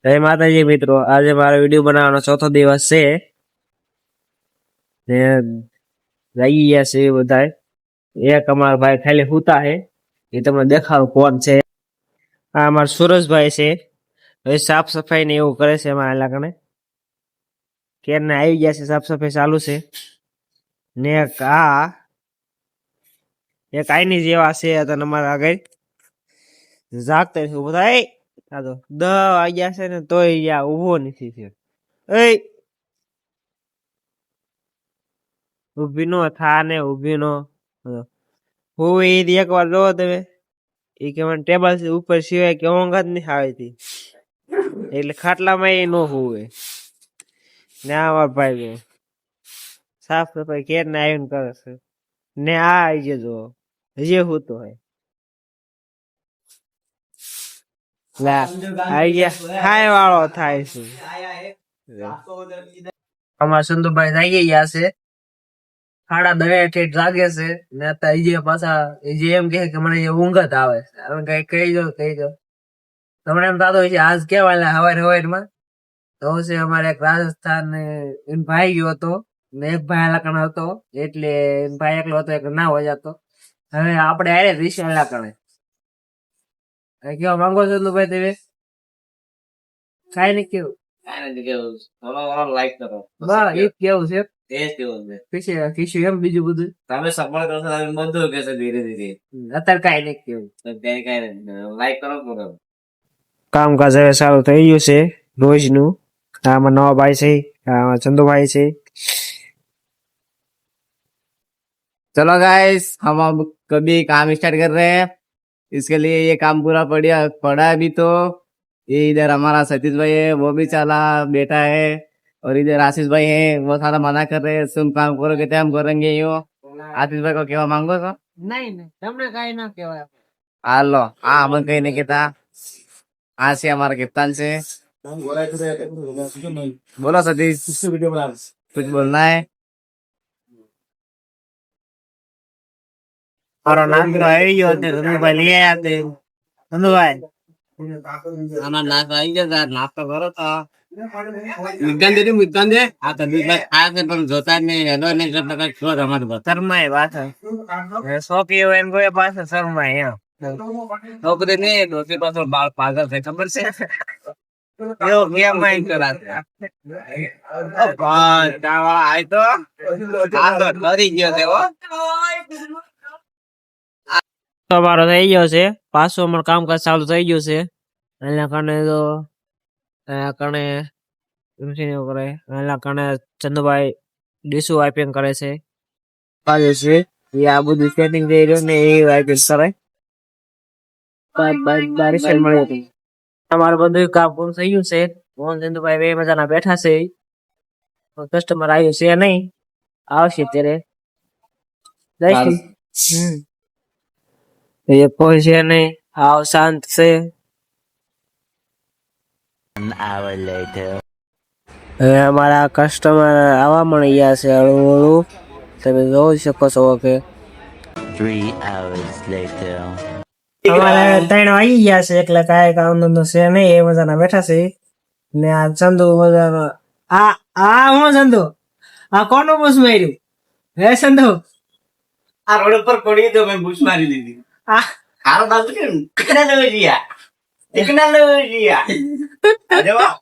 જય માતાજી મિત્રો, આજે મારો વિડીયો બનાવવાનો ચોથો દિવસ છે ને જાગી ગયા છે બધા. એક અમારા ભાઈ ખાલી હુતા છે, એ તમને દેખાડું કોણ છે. આ અમારા સુરજભાઈ છે, હવે સાફ સફાઈ ને એવું કરે છે અમારા ઇલાકાને. કેરના આવી ગયા છે, સાફ સફાઈ ચાલુ છે. ને એક આઈની જેવા છે હતા અમારા આગળ જાગતા નથી બધા. આ તો 10 વાગ્યા છે ને તોય યા ઉભો નથી થયો. ઉભી નો થા ને ઉભી નો હું એક વાર જોવો તમે, એ કે મને ટેબલ ઉપર સિવાય કે ઊંઘ જ નહીં આવતી, એટલે ખાટલામાં એ નો હોવે ને. આ ભાઈ સાફ સફાઈ કેર ને આવીને કરે છે ને. આ આવી જજો હજી હું તો હોય આવી ગયા ખાય વાળો થાય છે. અમારા સંતુભાઈ જાગી ગયા છે, 10:30 જાગે છે ને. અત્યારે પાછા એમ કે મને ઊંઘ જ આવે છે. કઈ દો તમને એમ થતો હોય છે આજ કેવાય હવાર માં તો છે અમારે એક રાજસ્થાન ભાઈ ગયો હતો ને એક ભાઈ અલાકણ હતો, એટલે ભાઈ એકલો હતો, એક ના હોય જતો. હવે આપણે આરે વિશે અલાકણે કેવા માંગો છો ભાઈ તમે? કઈ નઈ કેવું, લાઈક કરો બસ એ કેવું છે. એમ બીજું બધું તમે સપોર્ટ કરશો, તમે બધું કહેશો ધીરે ધીરે. અત્યારે કઈ નઈ કેવું, લાઈક કરો. કામકાજ હવે સારું થઈ ગયું છે રોજ નું. આમાં નવા ભાઈ છે, આમાં ચંદુભાઈ છે. चलो गाइस, हम अब कभी काम स्टार्ट कर रहे हैं. इसके लिए ये काम पूरा पड़ा है अभी. तो ये इधर हमारा सतीश भाई है, वो भी चला बैठा है. और इधर आशीष भाई है, वो सारा मना कर रहे हैं, तुम काम करोगे तो हम करेंगे. यूं आशीष भाई को केवा मांगो तो नहीं તમને કઈ ના કહેવાય. हालो हाँ, हम कहीं नहीं कहता. आज से हमारा कप्तान से बोलो सतीश, कुछ बोलना है? મારો નાસ્તો આવી ગયો છે, ધનુભાઈ લઈ આવ્યા છે. ધનુભાઈ આમાં નાસ્તો આવી ગયો, નાસ્તો કરો તો મુદ્દાન દે. આ તબીબભાઈ આ છે પણ જોતા જ નહીં. એનો નહીં કરતા કઈ છો તમારી પાસે શરમાય પાછા સોંપી હોય ને કોઈ પાછા શરમાય. એમ નોકરી નહીં, ડોસી પાછળ બાળ પાગલ થાય ખબર છે. એવું કેમ કરાશે? આય તો ડરી ગયો છે. અમારો થઈ ગયો છે પાછું, અમારું કામકાજ ચાલુ થઈ ગયું છે. એના કારણે તો કરે એના કારણે ચંદુભાઈ ડીસુ વાઇપિંગ કરે છે. આ બધું સેટિંગ થઈ રહ્યું ને એ વાઇપિંગ કરે. અમારું બધું કામ પૂરું થઈ ગયું છે. મોહન ચંદુભાઈ બે મજાના બેઠા છે. કસ્ટમર આવ્યું છે નહીં, આવશે ત્યારે એ કોઈ છે નહીં, આવ શાંત છે. હવે અમારા કસ્ટમર આવવા મળી ગયા છે હળવું હળવું, તમે જોઈ શકો છો કે 3 hours later. અમારે 3 વાગી ગયા છે, એટલે કાંઈ કામ ધંધો છે નહીં, એ મજાના બેઠા છે. ને આ ચંદુ મજાનો હું ચંદુ આ કોનું બૂસ માર્યું હે ચંદુ? આ રોડ ઉપર પડી તો મેં બૂસ મારી દીધી. હારો બાજુ કે ટેકનોલોજી અરે વાહ,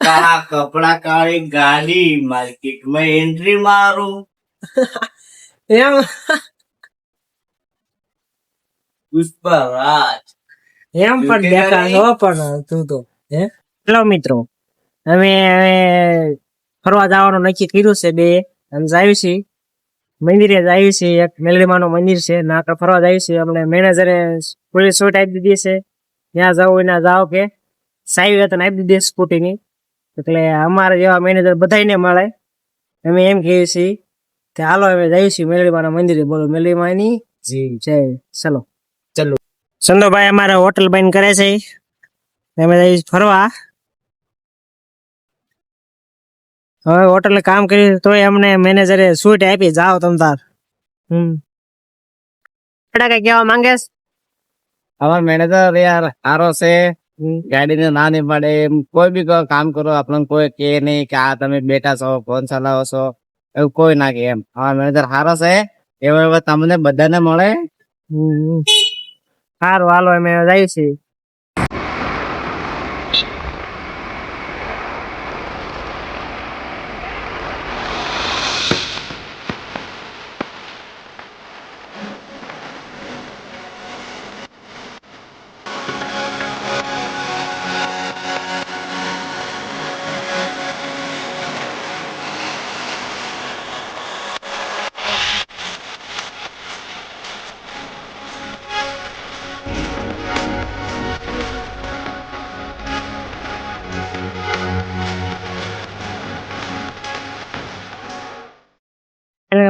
કાળા કપડા કાળી ગાડી માર્કેટ માં એન્ટ્રી મારું એમ પુષ્પરાજ એમ પણ દેખાશો પણ તું તો હે. હેલો મિત્રો, અમે ફરવા જવાનું નક્કી કર્યું છે. બે અમે જાય છે મંદિરે, જાય છે. એક મેલડીમાનું મંદિર છે ને આપણે ફરવા જાય છે. અમને મેનેજરે પોલીસ શોટ આપી દીધી છે, ત્યાં જાવ ના જાવ કે સાહેબ વેતન આપી દીધી સ્કૂટીની. એટલે અમારે જેવા મેનેજર બધાને મળે. અમે એમ કહીએ છીએ કે હાલો અમે જઈએ છીએ મેલડીમાના મંદિરે. બોલો મેલડીમાની જય. ચલો ચલો. ચંદુભાઈ અમારે હોટલ બંધ કરે છે, અમે જઈએ ફરવા. હવે હોટલ કામ કર્યું તોય અમને મેનેજરે છૂટ આપી, જાઓ તમ તાર. કઈ કેવા માંગે? અમાર મેનેજર યાર હારો છે, ગાડીને ના નહીં પડે એમ કોઈ બી કામ કરો આપણને કોઈ કે નહીં કે આ તમે બેઠા છો ફોન ચલાવો છો એવું કોઈ ના કે એમ અમારા મેનેજર સારો છે એવા તમને બધાને મળે. સારું હાલો અમે જઈએ છીએ.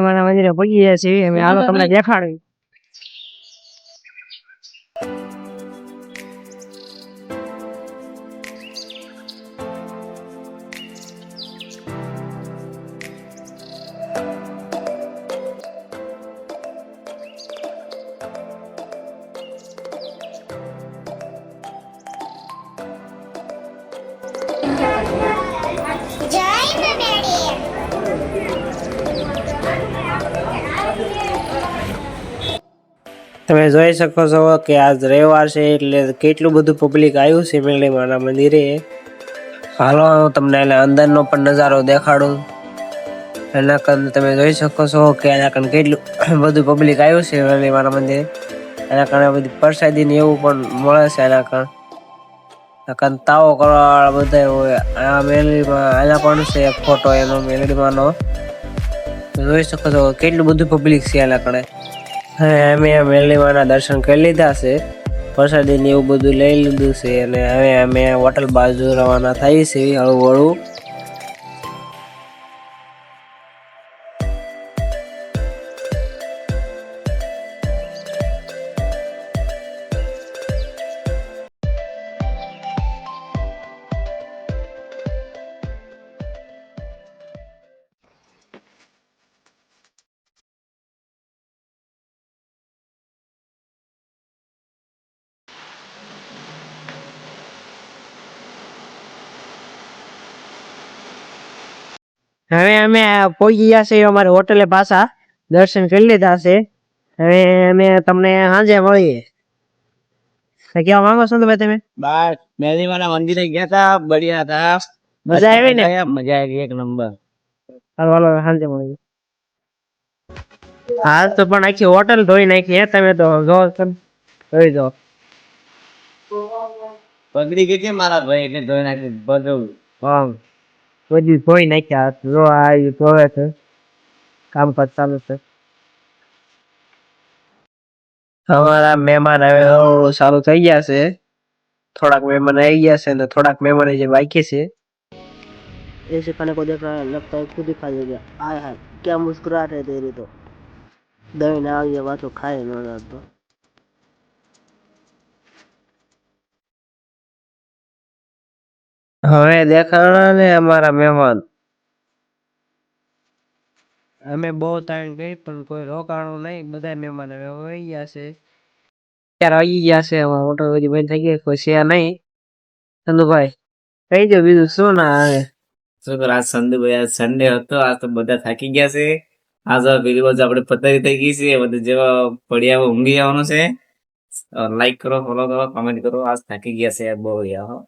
મારા મંદિરે પહોંચી ગયા છીએ અમે. હાલો તમને દેખાડું. તમે જોઈ શકો છો કે આજ રવિવાર છે એટલે કેટલું બધું પબ્લિક આવ્યું છે મેલડીમાના મંદિરે. હાલો હું તમને એટલે અંદરનો પણ નજારો દેખાડું. એના કારણે તમે જોઈ શકો છો કે એના કારણે કેટલું બધું પબ્લિક આવ્યું છે મેલડીમાના મંદિરે. એના કારણે બધી પ્રસાદી ને એવું પણ મળે છે. એના કારણે તાવો કરવા બધા હોય. આ મેલડીમાં એના પણ છે એક ફોટો એનો મેલડીમાંનો. જોઈ શકો છો કેટલું બધું પબ્લિક છે એના કારણે. હવે અમે મેલડીમાના દર્શન કરી લીધા છે, પ્રસાદી ને એવું બધું લઈ લીધું છે અને હવે અમે હોટલ બાજુ રવાના થઈ છે હળવું હળવું. હવે અમે પહોંચી ગયા છીએ અમારી હોટલે પાછા. દર્શન કરી લીધા છે. હવે અમે તમને સાંજે મળીએ. કેવા માંગો છો ભાઈ તમે? બસ મેલડીમાના મંદિરે ગયા હતા, બઢિયા હતા. મજા આવી ને? મજા આવી એક નંબર. હાલો સાંજે મળીએ. હાલ તો પણ આખી હોટલ ધોઈ નાખી. તમે તો જોઈ દો. પગડી ગઈ છે મારા ભાઈ એટલે ધોઈ નાખી બધું. બધી ધોઈ નાખ્યા. જો આ ધોવે છે, કામકાજ ચાલુ છે. અમારા મહેમાન હવે સારું થઈ ગયા છે. થોડાક મહેમાન આવી ગયા છે ને થોડાક મહેમાન જે બાકી છે. ऐसे खाने को देख रहा है लगता है खुद ही खा लेगा. हाय हाय क्या मुस्कुराहट है तेरी तो. दही ना ये बात तो खाए न तो. હવે દેખાણા ને અમારા મહેમાન. અમે બહુ ટાઈમ ગઈ પણ કોઈ રોકાણું નહીં. બધા મહેમાન હવે વહી ગયા છે. અત્યારે આવી ગયા છે. હોટલ બધી બંધ થઈ ગઈ, કોઈ છે નહીં. ચંદુભાઈ કહી દો બીજું શું ના આવે. શું કર આજ સન્ડે હતો, આજ તો બધા થાકી ગયા છે. આજ પેલી બાજુ આપણે પથારી થઈ ગઈ છે, બધું જેવા પડ્યા ઊંઘી જવાનું છે. લાઈક કરો, ફોલો કરો, કમેન્ટ કરો. આજ થાકી ગયા છે બહુ યાર.